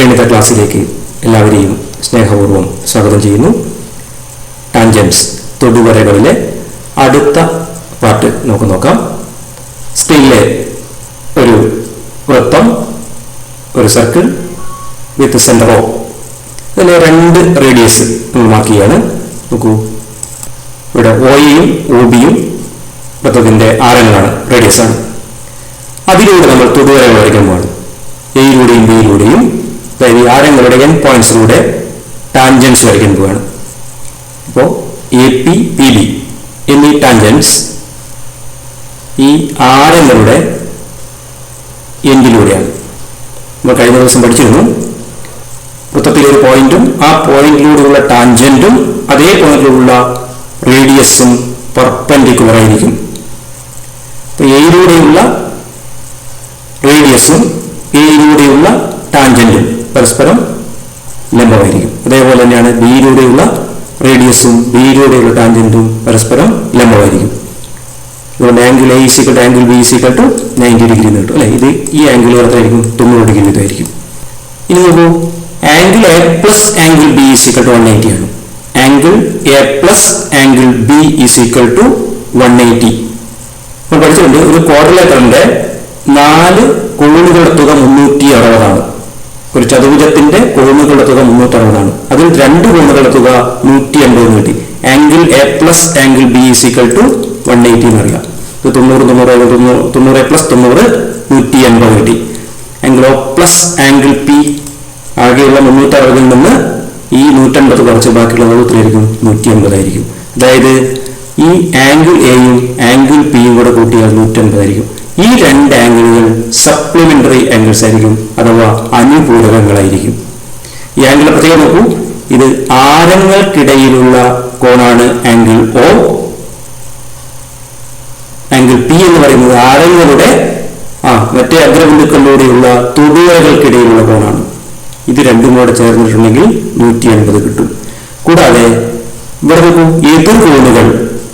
ഗണിത ക്ലാസ്സിലേക്ക് എല്ലാവരെയും സ്നേഹപൂർവ്വം സ്വാഗതം ചെയ്യുന്നു. ടാൻജൻസ് തൊടുവരകളിലെ അടുത്ത പാർട്ട് നമുക്ക് നോക്കാം. സ്ക്രീനിലെ ഒരു വൃത്തം, ഒരു സർക്കിൾ വിത്ത് സെന്റർ O. ഇതിലെ 2 റേഡിയസ് നമ്മൾ മാർക്ക് ചെയ്യാണ്. നോക്കൂ, ഇവിടെ OAയും OBയും വൃത്തത്തിന്റെ ആരങ്ങളാണ്, റേഡിയസ് ആണ്. അതിലൂടെ നമ്മൾ തൊടുവരകൾ വരയ്ക്കാൻ പോവാണ്. എയിലൂടെയും ബിയിലൂടെയും, അതായത് ഈ ആരങ്ങളുടെ എൻ പോയിന്റ്സിലൂടെ ടാൻജൻസ് വരയ്ക്കാൻ പോവുകയാണ്. അപ്പോൾ AP, PB എന്നീ ടാൻജൻസ് ഈ ആരങ്ങളുടെ എൻഡിലൂടെയാണ്. നമ്മൾ കഴിഞ്ഞ ദിവസം പഠിച്ചിരുന്നു, വൃത്തത്തിലെ ഒരു പോയിന്റും ആ പോയിന്റിലൂടെയുള്ള ടാൻജന്റും അതേ പോയിന്റിലുള്ള റേഡിയസും പെർപെൻഡിക്കുലർ ആയിരിക്കും. അപ്പോൾ എയിലൂടെയുള്ള റേഡിയസും എയിലൂടെയുള്ള ടാൻജന്റും പരസ്പരം ലംബമായിരിക്കും. അതേപോലെ തന്നെയാണ് ബിയിലൂടെയുള്ള റേഡിയസും ബിയിലൂടെയുള്ള ടാൻജന്റും പരസ്പരം ലംബമായിരിക്കും. അതുകൊണ്ട് angle A = angle B = 90 degree എന്ന് കിട്ടും, അല്ലെ? ഇത് ഈ ആംഗിൾ എത്രയായിരിക്കും? 90 ഡിഗ്രി ഇതായിരിക്കും. ഇനി നോക്കൂ, angle A plus angle B = 180 ആണ്. Angle A plus angle B = 180. നമ്മൾ പഠിച്ചിട്ടുണ്ട്, ഒരു ക്വാഡ്രിലേറ്ററിന്റെ 4 കോണുകളുടെ തുക 360 ആണ്. ഒരു ചതുർഭുജത്തിന്റെ കോണുകളുടെ തുക 360 ആണ്. അതിൽ 2 കോണുകളുടെ തുക 180 കിട്ടി. Angle A plus angle B = 180 എന്നറിയാം. ഇത് 90 പ്ലസ് 90 180 കിട്ടി. Angle O plus angle P, ആകെയുള്ള 360 നിന്ന് ഈ 180 കുറച്ച് ബാക്കിയുള്ളത് എത്രയായിരിക്കും? 180 ആയിരിക്കും. അതായത് ഈ ആംഗിൾ എയും ആംഗിൾ പിയും കൂടെ കൂട്ടിയാൽ 180 ആയിരിക്കും. ഈ 2 ആംഗിളുകൾ സപ്ലിമെന്ററി ആംഗിൾസ് ആയിരിക്കും, അഥവാ അനുപൂരകങ്ങളായിരിക്കും. ഈ ആംഗിളിനെ പ്രത്യേകം നോക്കൂ, ഇത് ആരങ്ങൾക്കിടയിലുള്ള കോണാണ് ആംഗിൾ O. ആംഗിൾ P എന്ന് പറയുന്നത് ആരങ്ങളുടെ മറ്റേ അഗ്രബിന്ദുക്കളിലൂടെയുള്ള തൊടുവരകൾക്കിടയിലുള്ള കോണാണ്. ഇത് രണ്ടും കൂടെ ചേർന്നിട്ടുണ്ടെങ്കിൽ 180 കിട്ടും. കൂടാതെ ഇവിടെ നോക്കൂ, എതിർ കോണുകൾ,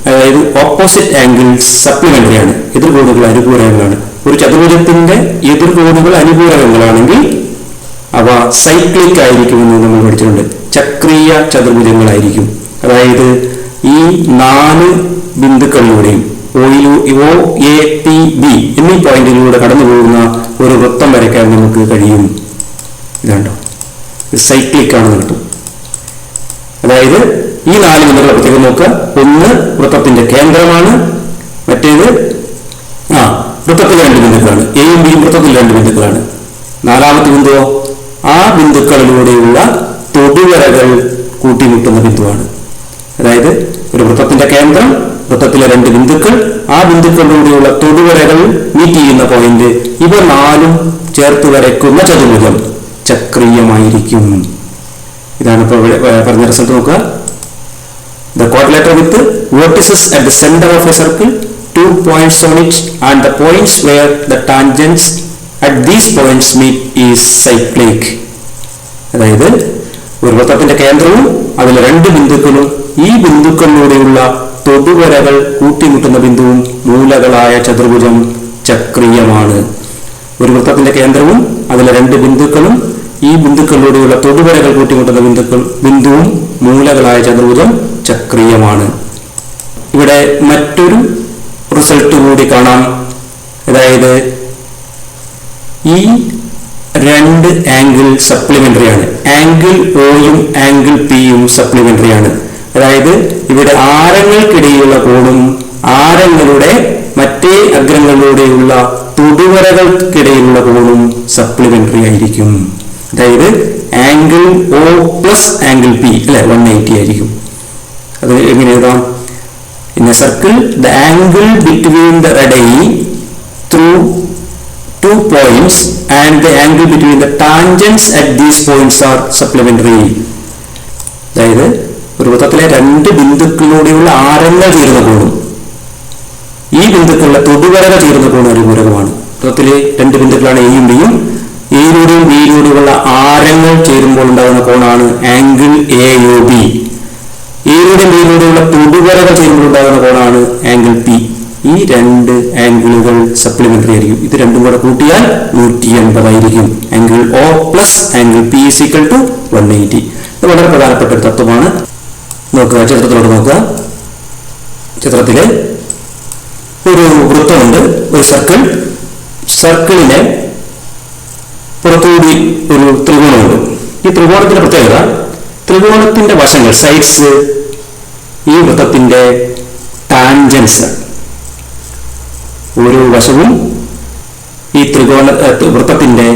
അതായത് ഓപ്പോസിറ്റ് ആംഗിൾസ് സപ്ലിമെന്ററി ആണ്. എതിർ കോണുകൾ അനുപൂരകങ്ങളാണ്. ഒരു ചതുർഭുജത്തിന്റെ എതിർ കോണുകൾ അനുപൂരകങ്ങളാണെങ്കിൽ അവ സൈക്ലിക് ആയിരിക്കുമെന്ന് നമ്മൾ പഠിച്ചിട്ടുണ്ട്. ചക്രീയ ചതുർഭുജങ്ങളായിരിക്കും. അതായത് ഈ 4 ബിന്ദുക്കളിലൂടെയും OAPB എന്നീ പോയിന്റിലൂടെ കടന്നു പോകുന്ന ഒരു വൃത്തം വരയ്ക്കാൻ നമുക്ക് കഴിയും. ഇതാണ്ടോ, സൈക്ലിക് ആണെന്ന് കിട്ടും. അതായത് ഈ 4 ബിന്ദുക്കളെ പ്രത്യേകം നോക്കുക. ഒന്ന് വൃത്തത്തിന്റെ കേന്ദ്രമാണ്, മറ്റേത് വൃത്തത്തിലെ 2 ബിന്ദുക്കളാണ്. എയും ബിയും വൃത്തത്തിൽ 2 ബിന്ദുക്കളാണ്. 4ാമത്തെ ബിന്ദുവോ ആ ബിന്ദുക്കളിലൂടെയുള്ള തൊടുവരകൾ കൂട്ടിമുട്ടുന്ന ബിന്ദുവാണ്. അതായത് ഒരു വൃത്തത്തിന്റെ കേന്ദ്രം, വൃത്തത്തിലെ 2 ബിന്ദുക്കൾ, ആ ബിന്ദുക്കളിലൂടെയുള്ള തൊടുവരകൾ മീറ്റ് ചെയ്യുന്ന പോയിന്റ്, ഇവ 4ഉം ചേർത്ത് വരയ്ക്കുന്ന ചതുർഭുജം ചക്രീയമായിരിക്കും. ഇതാണ് ഇപ്പോൾ പറഞ്ഞ റിസൾട്ട് നോക്കുക. The quadrilateral with vertices at the center of a circle, 2 points on it, and the points where the tangents at these points meet is cyclic. അതായത് ഒരു വൃത്തത്തിന്റെ കേന്ദ്രവും അതിലെ 2 ബിന്ദുക്കളും ഈ ബിന്ദുക്കളിലൂടെയുള്ള തൊടുവരകൾ കൂട്ടിമുട്ടുന്ന ബിന്ദുവും മൂലകളായ ചതുർഭുജം ചക്രീയമാണ്. ഒരു വൃത്തത്തിന്റെ കേന്ദ്രവും അതിലെ 2 ബിന്ദുക്കളും ഈ ബിന്ദുക്കളിലൂടെയുള്ള തൊടുവരകൾ കൂട്ടിമുട്ടുന്ന ബിന്ദുവും മൂലകളായ ചതുർഭുജം ചക്രീയമാണ്. ഇവിടെ മറ്റൊരു റിസൾട്ട് കൂടി കാണാം. അതായത് ഈ 2 ആംഗിൾ സപ്ലിമെന്ററി ആണ്. ആംഗിൾ Oയും ആംഗിൾ Pയും സപ്ലിമെന്ററി ആണ്. അതായത് ഇവിടെ ആരങ്ങൾക്കിടയിലുള്ള കോണും ആരങ്ങളുടെ മറ്റേ അഗ്രങ്ങളിലൂടെയുള്ള തൊടുവരകൾക്കിടയിലുള്ള കോണും സപ്ലിമെന്ററി ആയിരിക്കും. അതായത് angle O plus angle P, അല്ലെ, 180 ആയിരിക്കും. അത് എങ്ങനെ എഴുതാം? In A circle the angle between the radius through 2 points and the angle between the tangents at these points are supplementary. അതായത് ഒരു വൃത്തത്തിലെ 2 ബിന്ദുക്കളിലൂടെയുള്ള ആരങ്ങൾ ചേരുന്ന കോണും ഈ ബിന്ദുക്കളുടെ തൊടുവരകൾ ചേരുന്ന കോണും അനുപൂരകമാണ്. വൃത്തത്തിലെ 2 ബിന്ദുക്കളാണ് എയും ബിയും. എയിലൂടെയും ബിയിലൂടെയുള്ള ആരങ്ങൾ ചേരുമ്പോൾ ഉണ്ടാകുന്ന കോണാണ് ആംഗിൾ AOB. എയിലൂടെയും ബിയിലൂടെയുള്ള തൊടുവരകൾ ചേരുമ്പോൾ ഉണ്ടാകുന്ന കോണാണ് ആംഗിൾ P. ഈ രണ്ട് ആംഗിളുകൾ സപ്ലിമെന്ററി ആയിരിക്കും. ഇത് രണ്ടും കൂടെ കൂട്ടിയാൽ 180 ആയിരിക്കും. Angle O plus angle P is equal to 180. ഇത് വളരെ പ്രധാനപ്പെട്ട ഒരു തത്വമാണ്. നോക്കുക, ചിത്രത്തിലോട്ട് നോക്കുക. ചിത്രത്തില് ഒരു വൃത്തമുണ്ട്, ഒരു സർക്കിൾ. സർക്കിളിനെ പുറത്തുകൂടി ഒരു ത്രികോണമുണ്ട്. ഈ ത്രികോണത്തിന്റെ പ്രത്യേകത, ത്രികോണത്തിന്റെ വശങ്ങൾ, സൈഡ്സ്, ഈ വൃത്തത്തിന്റെ ടാൻജൻസ്, ഓരോ വശവും ഈ വൃത്തത്തിന്റെ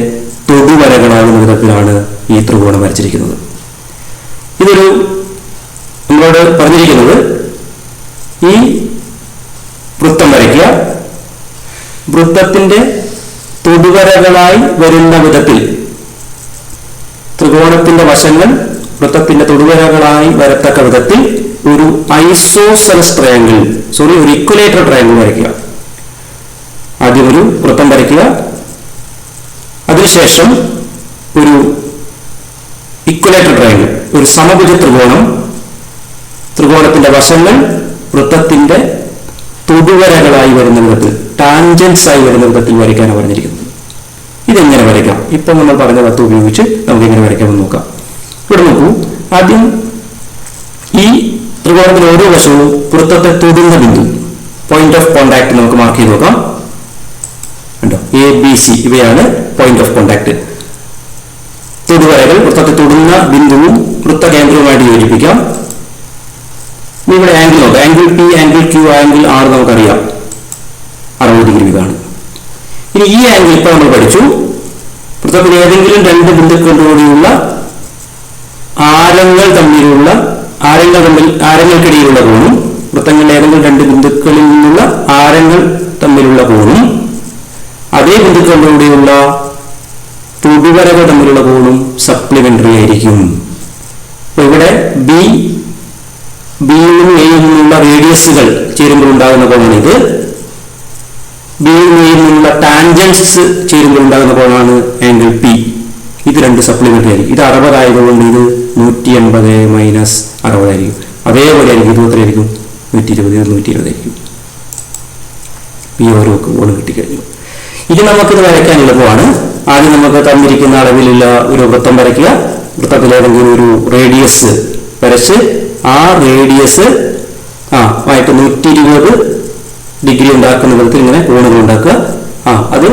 തൊടുവരകളാകുന്ന വിധത്തിലാണ് ഈ ത്രികോണം വരച്ചിരിക്കുന്നത്. ഇതൊരു നമ്മളോട് പറഞ്ഞിരിക്കുന്നത്, ഈ വൃത്തം വരയ്ക്കുക, വൃത്തത്തിന്റെ തൊടുവരകളായി വരുന്ന വിധത്തിൽ, ത്രികോണത്തിന്റെ വശങ്ങൾ വൃത്തത്തിന്റെ തൊടുവരകളായി വരത്തക്ക വിധത്തിൽ ഒരു ഐസോസെലസ് ട്രയാങ്കിൾ, ഒരു ഇക്വലേറ്റർ ട്രയാങ്കിൾ വരയ്ക്കുക. ആദ്യം ഒരു വൃത്തം വരയ്ക്കുക, അതിനുശേഷം ഒരു ഇക്വലേറ്റർ ട്രയാങ്കിൾ, ഒരു സമഭുജ ത്രികോണം, ത്രികോണത്തിന്റെ വശങ്ങൾ വൃത്തത്തിന്റെ തൊടുവരകളായി വരുന്ന വിധത്തിൽ, ടാൻജൻസ് ആയി വരുന്ന വിധത്തിൽ വരയ്ക്കാനാണ് പറഞ്ഞിരിക്കുന്നത്. ഇതെങ്ങനെ വരയ്ക്കാം? ഇപ്പം നമ്മൾ പറഞ്ഞ തത്വം ഉപയോഗിച്ച് നമുക്ക് എങ്ങനെ വരയ്ക്കാമെന്ന് നോക്കാം. ഇവിടെ നോക്കൂ, ആദ്യം ഈ ത്രികോണത്തിന്റെ ഓരോ വശവും വൃത്തത്തെ തൊടുന്ന ബിന്ദു, പോയിന്റ് ഓഫ് കോണ്ടാക്ട് നമുക്ക് മാർക്ക് ചെയ്ത് നോക്കാം. കണ്ടോ, ABC ഇവയാണ് പോയിന്റ് ഓഫ് കോണ്ടാക്ട്. തൊടുവരകൾ വൃത്തത്തെ തൊടുന്ന ബിന്ദുവും വൃത്തകേന്ദ്രവുമായിട്ട് യോജിപ്പിക്കാം. ഇവിടെ ആംഗിൾ നോക്കാം, angle P, angle Q, angle R നമുക്കറിയാം 60 ഡിഗ്രി ആണ്. ഇനി ഈ ആംഗിൾ ഇപ്പോൾ നമ്മൾ പഠിച്ചു, വൃത്തത്തിൽ ഏതെങ്കിലും രണ്ട് ബിന്ദുക്കളിലൂടെയുള്ള ആരങ്ങൾക്കിടയിലുള്ള കോണും, വൃത്തങ്ങളിലെ ഏതെങ്കിലും രണ്ട് ബിന്ദുക്കളിൽ നിന്നുള്ള ആരങ്ങൾ തമ്മിലുള്ള കോണും, അതേ ബിന്ദുക്കളിലൂടെയുള്ള തൊടുവരകൾ തമ്മിലുള്ള കോണും സപ്ലിമെന്ററി ആയിരിക്കും. അപ്പൊ ഇവിടെ ബിയിൽ നിന്നുള്ള റേഡിയസുകൾ ചേരുമ്പോൾ ഉണ്ടാകുന്ന കോണാണ് ഇത്. ബിയിൽ നിന്നുള്ള ടാൻജൻസ് ചേരുമ്പോൾ ഉണ്ടാകുന്ന കോണാണ് ആംഗിൾ P. ഇത് രണ്ട് സപ്ലിമെന്ററി ആയിരിക്കും. ഇത് 60 ആയതുകൊണ്ട് ഇത് 180 മൈനസ് 60 ആയിരിക്കും. അതേപോലെ ആയിരിക്കും, ഇത് എത്രയായിരിക്കും? 120, 120 ആയിരിക്കും. ഈ ഓരോ കോണും കിട്ടിക്കഴിഞ്ഞു. ഇനി നമുക്കിത് വരയ്ക്കാൻ എളുപ്പമാണ്. ആദ്യം നമുക്ക് തന്നിരിക്കുന്ന അളവിലുള്ള ഒരു വൃത്തം വരയ്ക്കുക. വൃത്തത്തിൽ ഏതെങ്കിലും ഒരു റേഡിയസ് വരച്ച് ആ റേഡിയസ് ആയിട്ട് 120 ഡിഗ്രി ഉണ്ടാക്കുന്ന വിധത്തിൽ ഇങ്ങനെ കോണുകൾ ഉണ്ടാക്കുക. അത്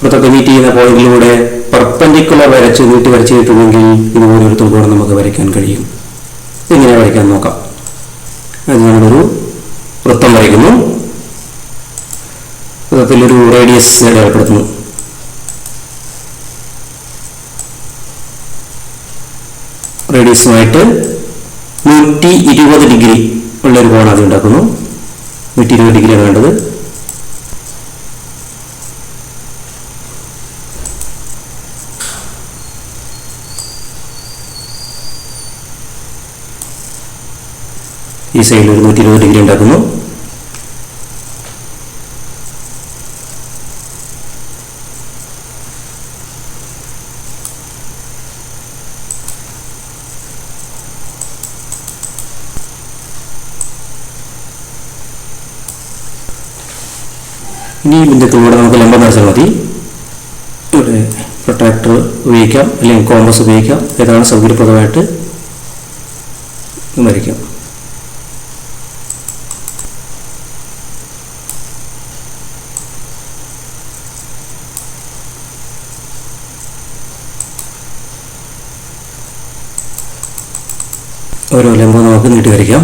വൃത്തത്തെ മീറ്റ് ചെയ്യുന്ന പോയിന്റിലൂടെ പെർപെൻഡിക്കുലർ വരച്ച് നീട്ടി വരച്ചിട്ടുണ്ടെങ്കിൽ ഇതുപോലെ ഒരു ത്രികോണം നമുക്ക് വരയ്ക്കാൻ കഴിയും. ഇങ്ങനെ വരയ്ക്കാൻ നോക്കാം. അത് നമ്മളൊരു വൃത്തം വരയ്ക്കുന്നു, വൃത്തത്തിലൊരു റേഡിയസ് ഏർപ്പെടുത്തുന്നു. റേഡിയസുമായിട്ട് 120 ഡിഗ്രി ഉള്ളൊരു കോൺ ആദ്യം ഉണ്ടാക്കുന്നു. 120 ഡിഗ്രിയാണ് വേണ്ടത്. ഈ സൈഡിൽ ഒരു 120 ഡിഗ്രി ഉണ്ടാക്കുന്നു. ഇനി ഈ ബിന്ദുക്കളിലൂടെ നമുക്ക് ലംബം വരച്ചാൽ മതി. ഇവിടെ പ്രൊട്രാക്ടർ ഉപയോഗിക്കാം, അല്ലെങ്കിൽ കോമ്പസ് ഉപയോഗിക്കാം, ഏതാണ് സൗകര്യപ്രദമായിട്ട് വരയ്ക്കാം. ഓരോ ലംബം നമുക്ക് നീട്ടി വരയ്ക്കാം.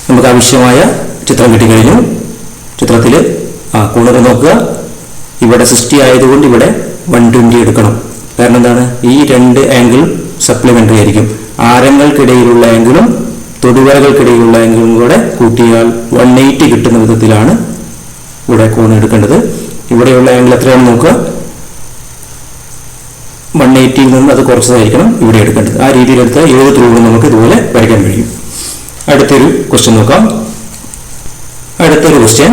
നമുക്ക് ആവശ്യമായ ചിത്രം കിട്ടിക്കഴിഞ്ഞു. ചിത്രത്തിൽ കോണുകൾ നോക്കുക. ഇവിടെ 60 ആയതുകൊണ്ട് ഇവിടെ 120 എടുക്കണം. കാരണം എന്താണ്? ഈ രണ്ട് ആംഗിൾ സപ്ലിമെന്ററി ആയിരിക്കും. ആരങ്ങൾക്കിടയിലുള്ള ആംഗിളും തൊടുവരകൾക്കിടയിലുള്ള ആംഗിളും കൂടെ കൂട്ടിയാൽ 180 കിട്ടുന്ന വിധത്തിലാണ് ഇവിടെ കോൺ എടുക്കേണ്ടത്. ഇവിടെയുള്ള ആംഗിൾ എത്രയാണെന്ന് നോക്കുക. 180യിൽ നിന്ന് അത് കുറച്ചതായിരിക്കണം ഇവിടെ എടുക്കേണ്ടത്. ആ രീതിയിൽ എടുത്താൽ ഏത് ത്രികോണം നമുക്ക് ഇതുപോലെ വരയ്ക്കാൻ കഴിയും. അടുത്തൊരു ക്വസ്റ്റ്യൻ നോക്കാം. അടുത്തൊരു question,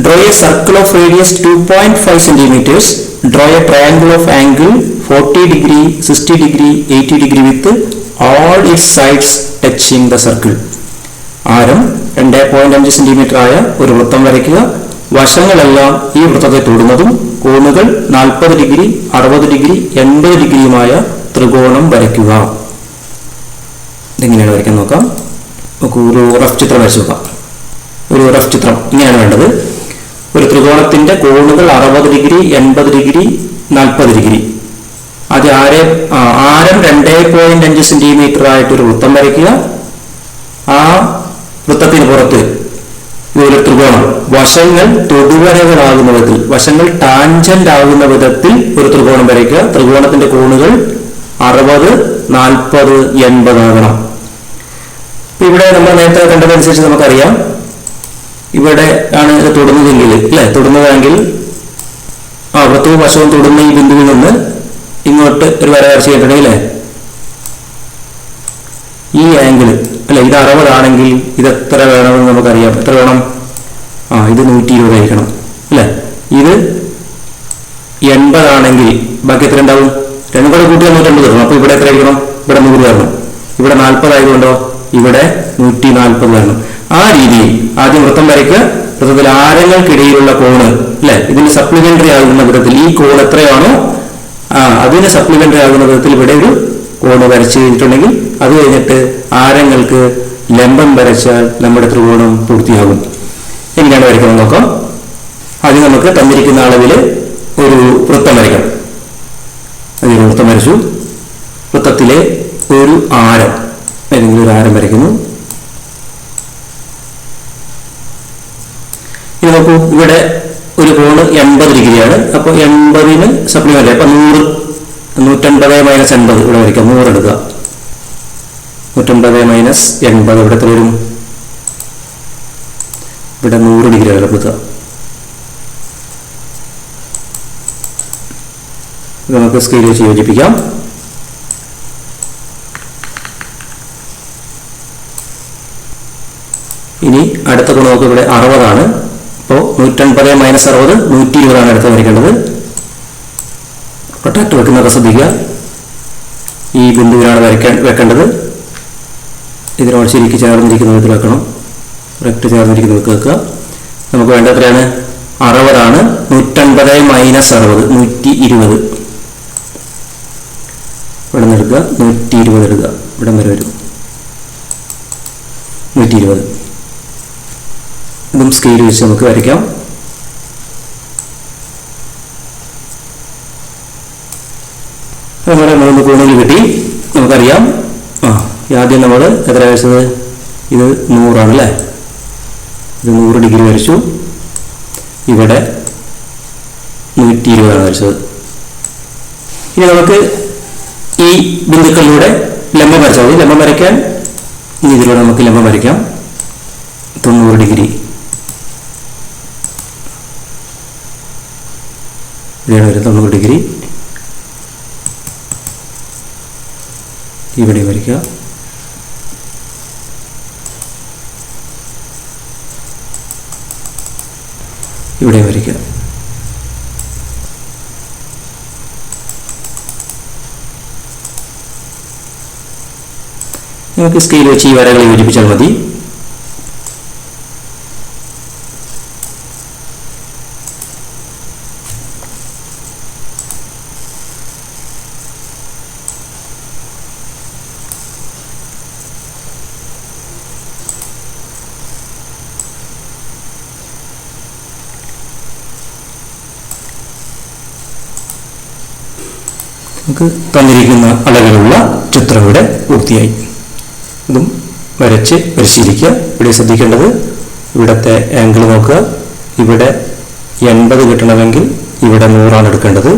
draw A circle of radius 2.5 centimetres, draw A triangle of angle 40 degree, 60 degree, 80 degree with all its sides touching the circle. ആരം 2.5 സെന്റിമീറ്റർ ആയ ഒരു വൃത്തം വരയ്ക്കുക. വശങ്ങളെല്ലാം ഈ വൃത്തത്തെ തൊടുന്നതും കോണുകൾ 40 ഡിഗ്രി, 60 ഡിഗ്രി, 80 ഡിഗ്രിയുമായ ത്രികോണം വരയ്ക്കുക. ഇതെങ്ങനെയാണ് വരയ്ക്കാൻ നോക്കാം. നമുക്ക് ഒരു റഫ് ചിത്രം വരച്ചു നോക്കാം. ഒരു റഫ് ചിത്രം ഇങ്ങനെയാണ് വേണ്ടത്. ഒരു ത്രികോണത്തിന്റെ കോണുകൾ 60 ഡിഗ്രി, 80 ഡിഗ്രി, 40 ഡിഗ്രി. അത് ആരം 2.5 സെന്റിമീറ്റർ ആയിട്ടൊരു വൃത്തം വരയ്ക്കുക. ആ വൃത്തത്തിന് പുറത്ത് ഒരു ത്രികോണം, വശങ്ങൾ തൊടുവരകളാകുന്ന വിധത്തിൽ, വശങ്ങൾ ടാൻജന്റ് ആകുന്ന വിധത്തിൽ ഒരു ത്രികോണം വരയ്ക്കുക. ത്രികോണത്തിന്റെ കോണുകൾ 60, 40, 80 ആകണം. ഇവിടെ നമ്മൾ നേരത്തെ കണ്ടതനുസരിച്ച് നമുക്കറിയാം, ഇവിടെ ആണ് ഇത് തൊടുന്നതെങ്കിൽ അല്ലെ, തൊടുന്നതെങ്കിൽ ആ വൃത്തവും വശവും തൊടുന്ന ഈ ബിന്ദുവിൽ നിന്ന് ഇങ്ങോട്ട് ഒരു വര വരച്ച് ചെയ്തിട്ടുണ്ടെങ്കിൽ ഈ ആംഗിൾ അല്ലെ, ഇത് 60 ആണെങ്കിൽ ഇത് എത്ര വേണമെന്ന് നമുക്കറിയാം. എത്ര വേണം? ഇത് 120 ആയിരിക്കണം അല്ലെ. ഇത് 80 ആണെങ്കിൽ ബാക്കി എത്ര ഉണ്ടാവും? രണ്ടും കൂടെ കൂട്ടി 150 തരണം. അപ്പൊ ഇവിടെ എത്ര ആയിരിക്കണം? ഇവിടെ 100 തരണം. ഇവിടെ 40 ആയതുകൊണ്ടോ ഇവിടെ 140 തരണം. ആ രീതിയിൽ ആദ്യം വൃത്തം വരയ്ക്കുക. വൃത്തത്തിൽ ആരങ്ങൾക്കിടയിലുള്ള കോണ് അല്ലെ, ഇതിന് സപ്ലിമെന്ററി ആകുന്ന വിധത്തിൽ ഈ കോൺ എത്രയാണോ അതിന് സപ്ലിമെന്ററി ആകുന്ന വിധത്തിൽ ഇവിടെ ഒരു കോണ് വരച്ച് കഴിഞ്ഞിട്ടുണ്ടെങ്കിൽ അത് കഴിഞ്ഞിട്ട് ആരങ്ങൾക്ക് ലംബം വരച്ചാൽ നമ്മുടെ ത്രികോണം പൂർത്തിയാകും. എങ്ങനെയാണ് വരയ്ക്കുന്നത് നോക്കാം. ആദ്യം നമുക്ക് തന്നിരിക്കുന്ന അളവിൽ ഒരു വൃത്തം വരയ്ക്കാം. അതിന് വൃത്തം വരച്ചു. വൃത്തത്തിലെ ഒരു ആരം, ഏതെങ്കിലും ഒരു ആരം വരയ്ക്കുന്നു. ഇത് നോക്കൂ, ഇവിടെ ഒരു കോണ് 80 ഡിഗ്രിയാണ്. അപ്പോൾ 80ന് സപ്ലിമെന്റ്, അപ്പൊ 100, 150 മൈനസ് 80 ഇവിടെ വരയ്ക്കാം. 100 എടുക്കുക. 150 മൈനസ് 80 ഇവിടെ എത്ര വരും? ഇവിടെ 100 ഡിഗ്രി അടപ്പെടുത്തുക. നമുക്ക് സ്കെയിൽ വെച്ച് യോജിപ്പിക്കാം. ഇനി അടുത്ത കോൺ നോക്കുക. ഇവിടെ 60 ആണ്. അപ്പോൾ 150 മൈനസ് 60, 120 ആണ് അടുത്ത് വരയ്ക്കേണ്ടത്. പ്രൊട്ടക്ട് വെക്കുന്നതൊക്കെ ശ്രദ്ധിക്കുക. ഈ ബിന്ദുവിനാണ് വെക്കേണ്ടത്. ഇതിനോട് ശരിക്ക് ചേർന്നിരിക്കുന്ന വിധത്തിൽ വെക്കണം. കറക്റ്റ് ചേർന്നിരിക്കുന്ന വിധത്തിൽ വെക്കുക. നമുക്ക് വേണ്ട എത്രയാണ്? 60 ആണ്. 150 മൈനസ് 60, 120. ഇവിടെ നിന്ന് എടുക്കുക. 120 എടുക്കുക. ഇവിടെ വരെ വരും 120. ഇതും സ്കെയിൽ വെച്ച് നമുക്ക് വരയ്ക്കാം. നമ്മുടെ 3 കോണുകൾ കിട്ടി. നമുക്കറിയാം. ആദ്യം നമ്മൾ എത്ര വരച്ചത്? ഇത് 100 ആണല്ലേ. ഇത് 100 ഡിഗ്രി വരച്ചു. ഇവിടെ 120 ആണ് വരച്ചത്. ഇനി നമുക്ക് ഈ ബിന്ദുക്കളിലൂടെ ലംബം വരച്ചാൽ മതി. ലംബം വരയ്ക്കാൻ ഇതിലൂടെ നമുക്ക് ലംബം വരയ്ക്കാം. 90 ഡിഗ്രി. ഇവിടെയാണ് വരുന്നത് 90 ഡിഗ്രി. ഇവിടെ വരയ്ക്കുക. ഇവിടെ വരയ്ക്കുക. നമുക്ക് സ്കെയിൽ വെച്ച് ഈ വരകൾ യോജിപ്പിച്ചാൽ മതി. നമുക്ക് തന്നിരിക്കുന്ന അളവിലുള്ള ചിത്രം ഇവിടെ പൂർത്തിയായി. ഇതും വരച്ച് പരിശീലിക്കുക. ഇവിടെ ശ്രദ്ധിക്കേണ്ടത്, ഇവിടുത്തെ ആംഗിൾ നോക്കുക. ഇവിടെ 80 കിട്ടണമെങ്കിൽ ഇവിടെ 100 ആണ് എടുക്കേണ്ടത്.